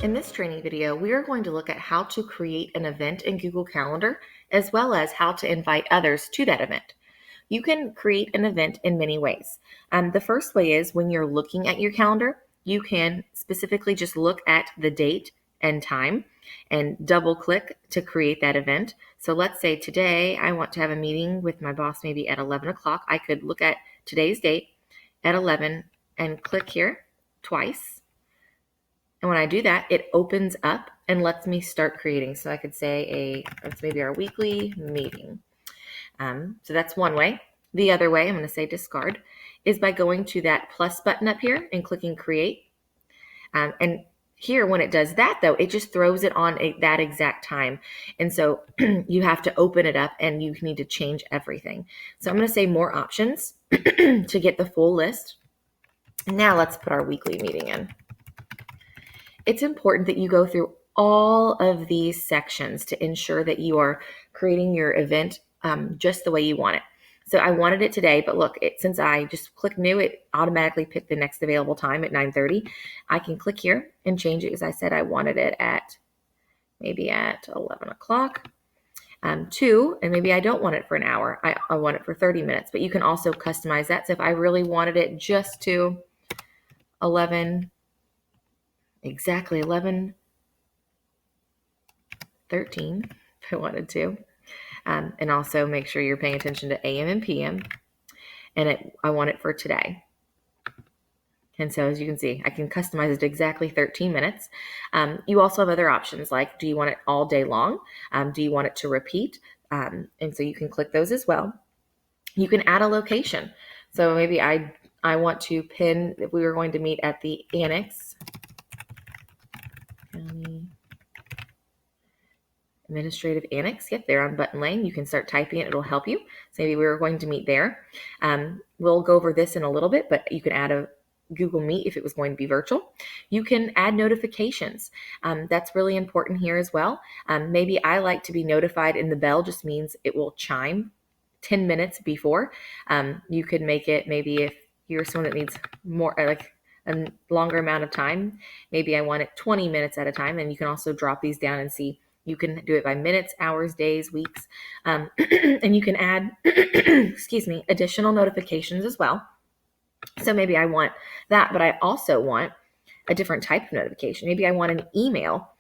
In this training video, we are going to look at how to create an event in Google Calendar, as well as how to invite others to that event. You can create an event in many ways. The first way is when you're looking at your calendar, you can specifically just look at the date and time and double click to create that event. So let's say today I want to have a meeting with my boss maybe at 11 o'clock. I could look at today's date at 11 and click here twice. And when I do that, it opens up and lets me start creating. So I could say that's maybe our weekly meeting. So that's one way. The other way, I'm going to say discard, is by going to that plus button up here and clicking create. And here, when it does that, though, it just throws it on that exact time. And so you have to open it up and you need to change everything. So I'm going to say more options to get the full list. Now let's put our weekly meeting in. It's important that you go through all of these sections to ensure that you are creating your event just the way you want it. So I wanted it today, but look, since I just click new, it automatically picked the next available time at 9:30. I can click here and change it. As I said, I wanted it at maybe at 11 o'clock. And maybe I don't want it for an hour. I want it for 30 minutes, but you can also customize that. So if I really wanted it just to 11, exactly 11:13 if I wanted to. And also make sure you're paying attention to AM and PM. And I want it for today. And so as you can see, I can customize it to exactly 13 minutes. You also have other options like, do you want it all day long? Do you want it to repeat? And so you can click those as well. You can add a location. So maybe I want to pin, if we were going to meet at the Annex County Administrative Annex. Yep, they're on Button Lane. You can start typing it. It'll help you. So maybe we were going to meet there. We'll go over this in a little bit, but you can add a Google Meet if it was going to be virtual. You can add notifications. That's really important here as well. Maybe I like to be notified, and the bell just means it will chime 10 minutes before. You could make it maybe if you're someone that needs more, like a longer amount of time, maybe I want it 20 minutes at a time. And you can also drop these down and see. You can do it by minutes, hours, days, weeks, and you can add, additional notifications as well. So maybe I want that, but I also want a different type of notification. Maybe I want an email,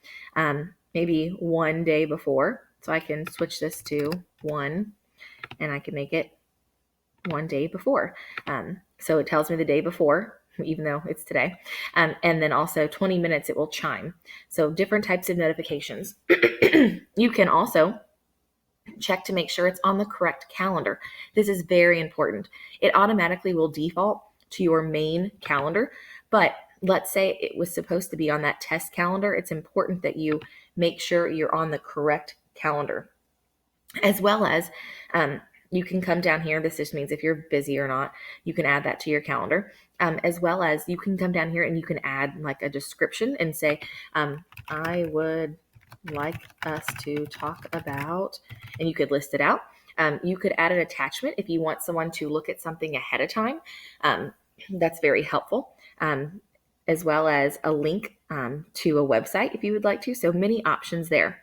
maybe one day before. So I can switch this to one, and I can make it one day before. So it tells me the day before, even though it's today. And then also 20 minutes, it will chime. So different types of notifications. You can also check to make sure it's on the correct calendar. This is very important. It automatically will default to your main calendar, but let's say it was supposed to be on that test calendar. It's important that you make sure you're on the correct calendar, as well as you can come down here. This just means if you're busy or not, you can add that to your calendar, as well as you can come down here and you can add like a description and say, I would like us to talk about, and you could list it out. You could add an attachment if you want someone to look at something ahead of time. That's very helpful, as well as a link to a website if you would like to. So many options there.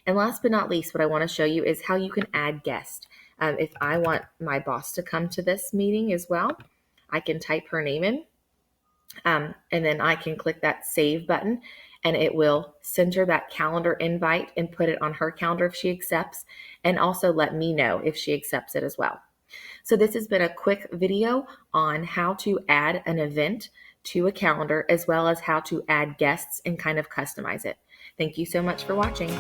And last but not least, what I want to show you is how you can add guests. If I want my boss to come to this meeting as well, I can type her name in, and then I can click that save button, and it will send her that calendar invite and put it on her calendar if she accepts, and also let me know if she accepts it as well. So this has been a quick video on how to add an event to a calendar, as well as how to add guests and kind of customize it. Thank you so much for watching.